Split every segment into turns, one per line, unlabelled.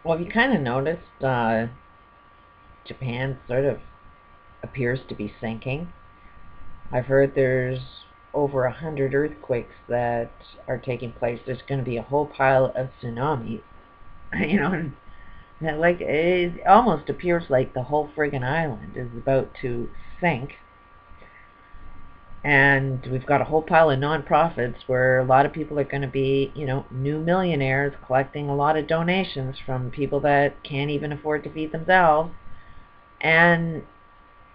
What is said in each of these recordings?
Well, have you kind of noticed Japan sort of appears to be sinking? I've heard there's over 100 earthquakes that are taking place. There's going to be a whole pile of tsunamis. And like it almost appears like the whole friggin' island is about to sink. And we've got a whole pile of nonprofits where a lot of people are going to be, new millionaires collecting a lot of donations from people that can't even afford to feed themselves. And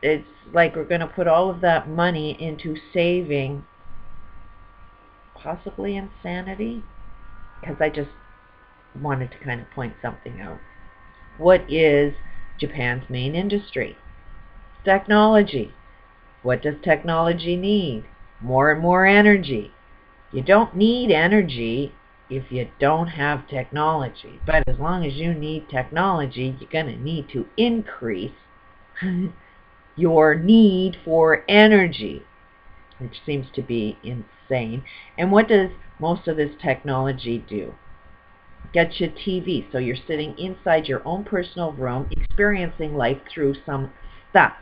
it's like we're going to put all of that money into saving possibly insanity. Because I just wanted to kind of point something out. What is Japan's main industry? Technology. What does technology need? More and more energy. You don't need energy if you don't have technology. But as long as you need technology, you're going to need to increase your need for energy, which seems to be insane. And what does most of this technology do? Get you TV, so you're sitting inside your own personal room experiencing life through some stuff.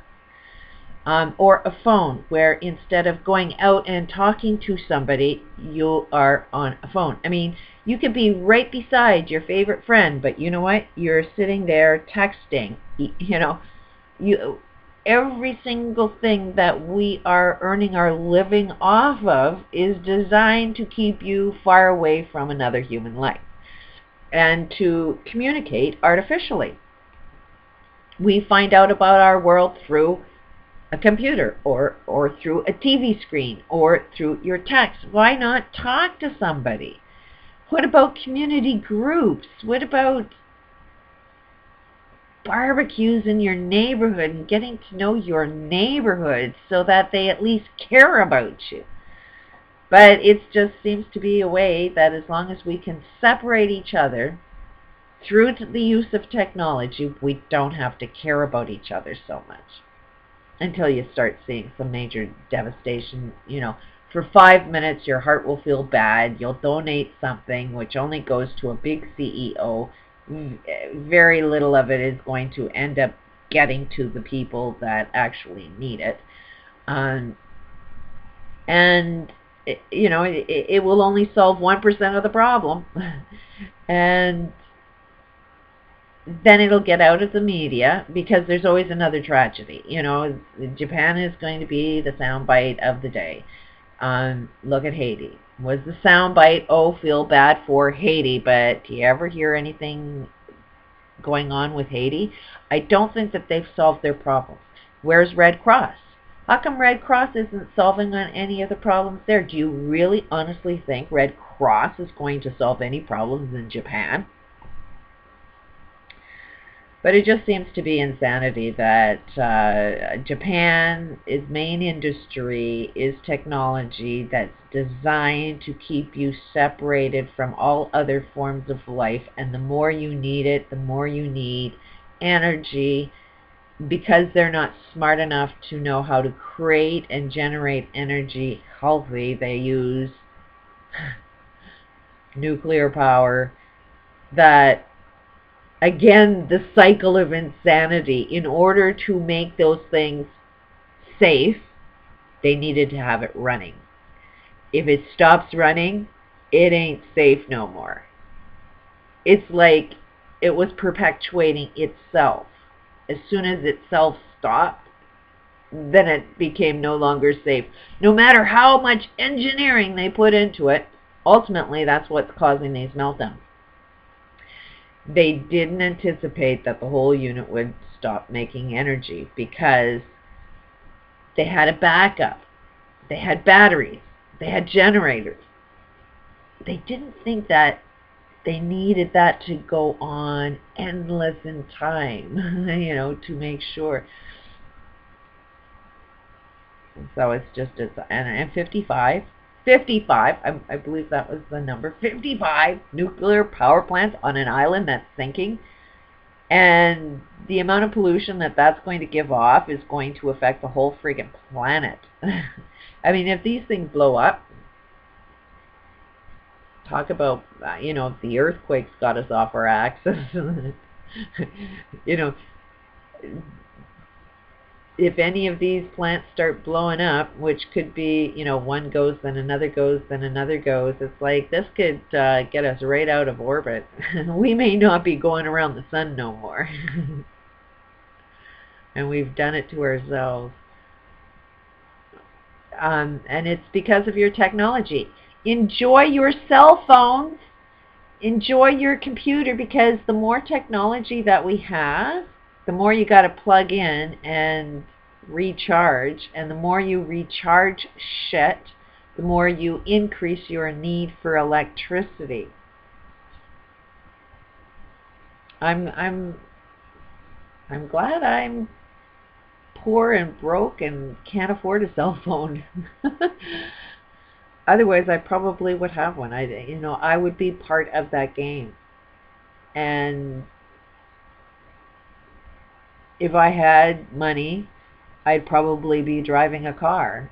Or a phone, where instead of going out and talking to somebody, you are on a phone. I mean, you could be right beside your favorite friend, but you know what? You're sitting there texting. Every single thing that we are earning our living off of is designed to keep you far away from another human life and to communicate artificially. We find out about our world through a computer or through a TV screen or through your text. Why not talk to somebody? What about community groups? What about barbecues in your neighborhood and getting to know your neighborhood so that they at least care about you? But it just seems to be a way that as long as we can separate each other through the use of technology, we don't have to care about each other so much. Until you start seeing some major devastation. For 5 minutes your heart will feel bad. You'll donate something which only goes to a big CEO. Very little of it is going to end up getting to the people that actually need it. And it will only solve 1% of the problem. And then it'll get out of the media because there's always another tragedy. Japan is going to be the soundbite of the day. Look at Haiti. Was the soundbite, oh, feel bad for Haiti, but do you ever hear anything going on with Haiti? I don't think that they've solved their problems. Where's Red Cross? How come Red Cross isn't solving on any of the problems there? Do you really honestly think Red Cross is going to solve any problems in Japan? But it just seems to be insanity that Japan's main industry is technology that's designed to keep you separated from all other forms of life. And the more you need it, the more you need energy. Because they're not smart enough to know how to create and generate energy healthy, they use nuclear power. That, again, the cycle of insanity. In order to make those things safe, they needed to have it running. If it stops running, it ain't safe no more. It's like it was perpetuating itself. As soon as itself stopped, then it became no longer safe. No matter how much engineering they put into it, ultimately that's what's causing these meltdowns. They didn't anticipate that the whole unit would stop making energy because they had a backup. They had batteries. They had generators. They didn't think that they needed that to go on endless in time, to make sure. So it's just, and 55, I believe that was the number, 55 nuclear power plants on an island that's sinking. And the amount of pollution that that's going to give off is going to affect the whole friggin' planet. I mean, if these things blow up, talk about, the earthquakes got us off our axis. you know, if any of these plants start blowing up, which could be, one goes, then another goes, then another goes, it's like this could get us right out of orbit. We may not be going around the sun no more. And we've done it to ourselves. And it's because of your technology. Enjoy your cell phones. Enjoy your computer, because the more technology that we have, the more you got to plug in and recharge. And the more you recharge shit, the more you increase your need for electricity. I'm glad I'm poor and broke and can't afford a cell phone. Otherwise, I probably would have one. I would be part of that game. And if I had money, I'd probably be driving a car.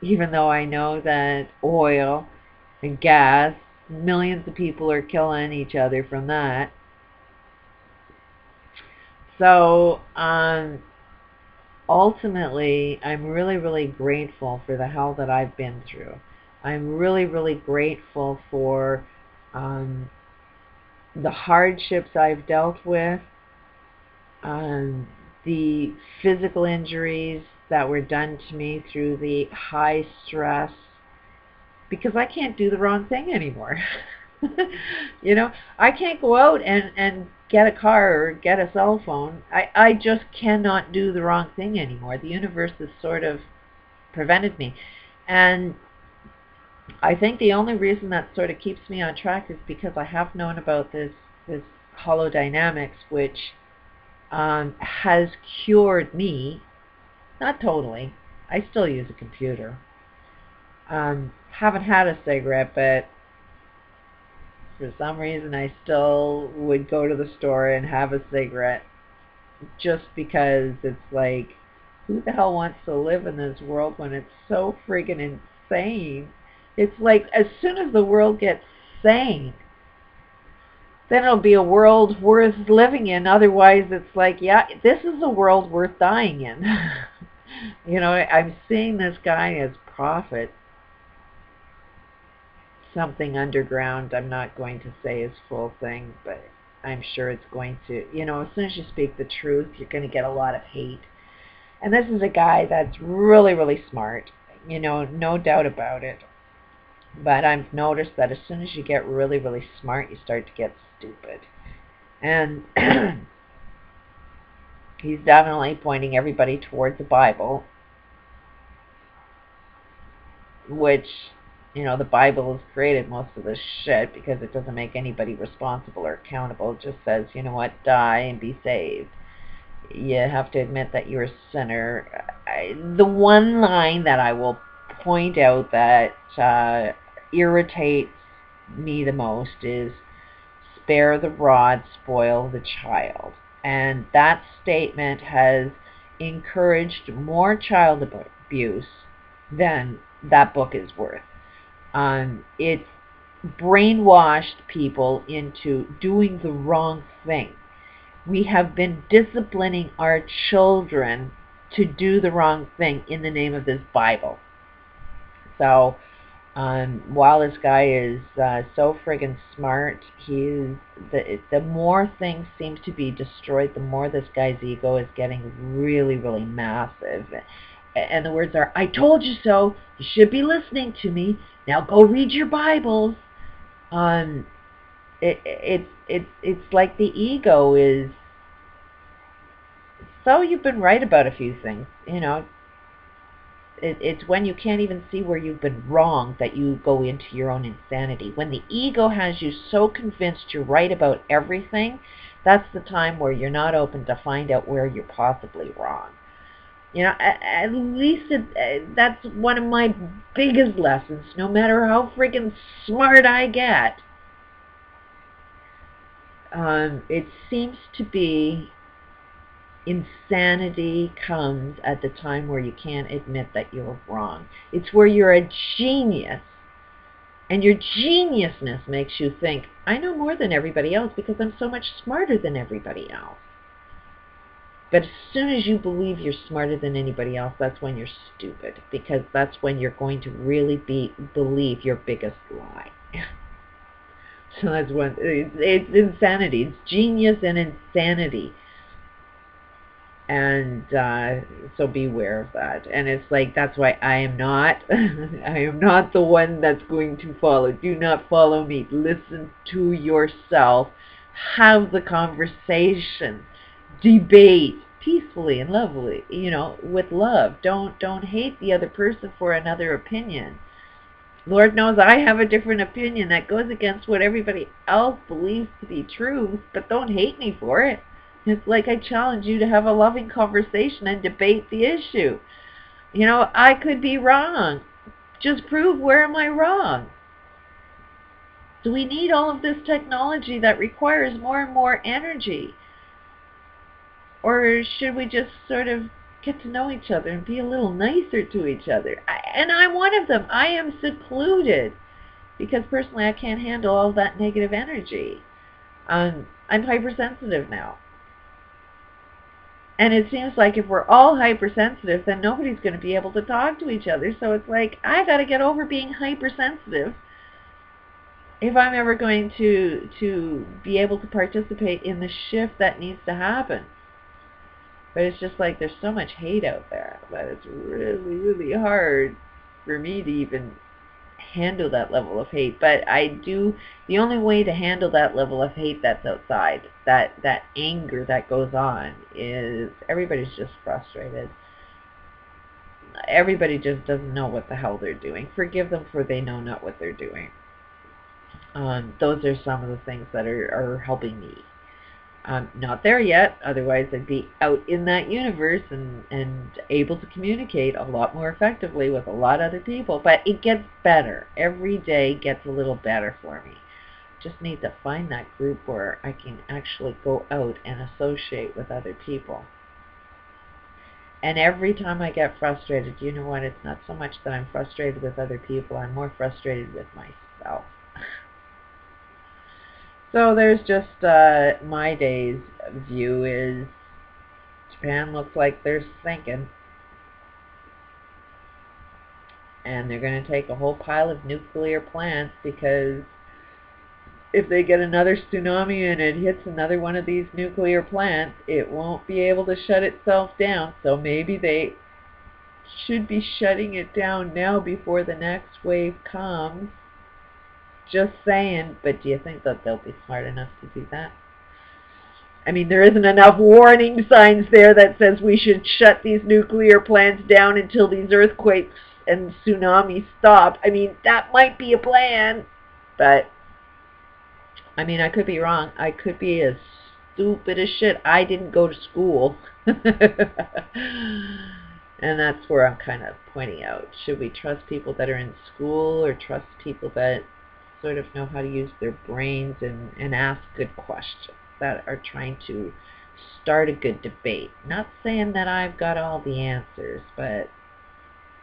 Even though I know that oil and gas, millions of people are killing each other from that. So, ultimately, I'm really, really grateful for the hell that I've been through. I'm really, really grateful for the hardships I've dealt with, the physical injuries that were done to me through the high stress, because I can't do the wrong thing anymore. I can't go out and get a car or get a cell phone. I just cannot do the wrong thing anymore. The universe has sort of prevented me. And I think the only reason that sort of keeps me on track is because I have known about this holodynamics, which has cured me. Not totally. I still use a computer. Haven't had a cigarette, but for some reason I still would go to the store and have a cigarette, just because it's like, who the hell wants to live in this world when it's so friggin' insane? It's like, as soon as the world gets sane, then it'll be a world worth living in. Otherwise, it's like, yeah, this is a world worth dying in. I'm seeing this guy as prophet, something underground. I'm not going to say his full thing, but I'm sure it's going to, as soon as you speak the truth, you're going to get a lot of hate. And this is a guy that's really, really smart, no doubt about it. But I've noticed that as soon as you get really, really smart, you start to get stupid. And he's definitely pointing everybody towards the Bible, which, the Bible has created most of this shit, because it doesn't make anybody responsible or accountable. It just says, you know what, die and be saved. You have to admit that you're a sinner. The one line that I will point out that irritates me the most is, spare the rod, spoil the child. And that statement has encouraged more child abuse than that book is worth. It's brainwashed people into doing the wrong thing. We have been disciplining our children to do the wrong thing in the name of this Bible. So, while this guy is so friggin' smart, the more things seem to be destroyed, the more this guy's ego is getting really, really massive. And the words are, I told you so, you should be listening to me, now go read your Bibles. It's like the ego is, so you've been right about a few things, It's when you can't even see where you've been wrong that you go into your own insanity. When the ego has you so convinced you're right about everything, that's the time where you're not open to find out where you're possibly wrong. At least that's one of my biggest lessons, no matter how freaking smart I get. It seems to be insanity comes at the time where you can't admit that you're wrong. It's where you're a genius And your geniusness makes you think, I know more than everybody else because I'm so much smarter than everybody else. But as soon as you believe you're smarter than anybody else, that's when you're stupid, because that's when you're going to really believe your biggest lie. So that's when it's insanity. It's genius and insanity. And so beware of that. And it's like, that's why I am not I am not the one that's going to follow. Do not follow me. Listen to yourself. Have the conversation. Debate peacefully and lovely, with love. Don't hate the other person for another opinion. Lord knows I have a different opinion that goes against what everybody else believes to be true, but don't hate me for it. It's like I challenge you to have a loving conversation and debate the issue. I could be wrong. Just prove where am I wrong. Do we need all of this technology that requires more and more energy? Or should we just sort of get to know each other and be a little nicer to each other? And I'm one of them. I am secluded because personally I can't handle all that negative energy. I'm hypersensitive now. And it seems like if we're all hypersensitive, then nobody's going to be able to talk to each other. So it's like, I got to get over being hypersensitive if I'm ever going to be able to participate in the shift that needs to happen. But it's just like there's so much hate out there that it's really, really hard for me to even handle that level of hate. But the only way to handle that level of hate that's outside, that anger that goes on, is everybody's just frustrated. Everybody just doesn't know what the hell they're doing. Forgive them, for they know not what they're doing. Those are some of the things that are helping me. Not there yet, otherwise I'd be out in that universe and able to communicate a lot more effectively with a lot of other people. But it gets better. Every day gets a little better for me. Just need to find that group where I can actually go out and associate with other people. And every time I get frustrated, you know what, it's not so much that I'm frustrated with other people, I'm more frustrated with myself. So there's just my day's view is Japan looks like they're sinking. And they're going to take a whole pile of nuclear plants, because if they get another tsunami and it hits another one of these nuclear plants, it won't be able to shut itself down. So maybe they should be shutting it down now before the next wave comes. Just saying. But do you think that they'll be smart enough to do that? I mean, there isn't enough warning signs there that says we should shut these nuclear plants down until these earthquakes and tsunamis stop. I mean, that might be a plan, but I mean, I could be wrong. I could be as stupid as shit. I didn't go to school. And that's where I'm kind of pointing out. Should we trust people that are in school, or trust people that sort of know how to use their brains and ask good questions, that are trying to start a good debate? Not saying that I've got all the answers, but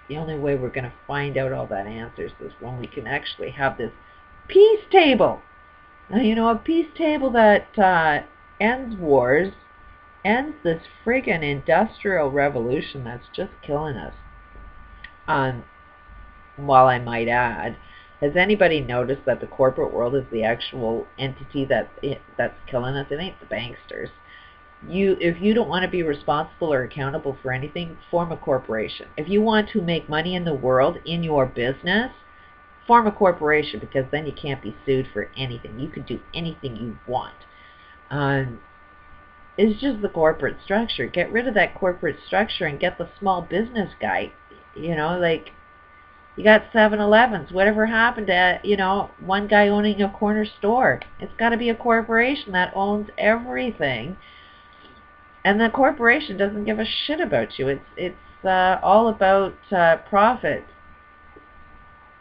the only way we're going to find out all that answers is when we can actually have this peace table. Now, a peace table that ends wars, ends this friggin' industrial revolution that's just killing us. While I might add, has anybody noticed that the corporate world is the actual entity that's killing us? It ain't the banksters. If you don't want to be responsible or accountable for anything, form a corporation. If you want to make money in the world, in your business, form a corporation, because then you can't be sued for anything. You can do anything you want. It's just the corporate structure. Get rid of that corporate structure and get the small business guy. Like, you got 7-Elevens. Whatever happened to, one guy owning a corner store? It's got to be a corporation that owns everything. And the corporation doesn't give a shit about you. It's all about profit.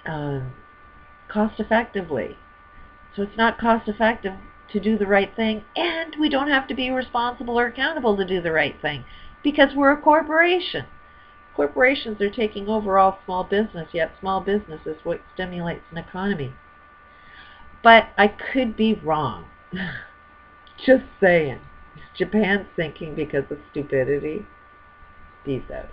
Cost effectively. So it's not cost effective to do the right thing, and we don't have to be responsible or accountable to do the right thing, because we're a corporation. Corporations are taking over all small business, yet small business is what stimulates an economy. But I could be wrong. Just saying. Is Japan sinking because of stupidity? Peace out.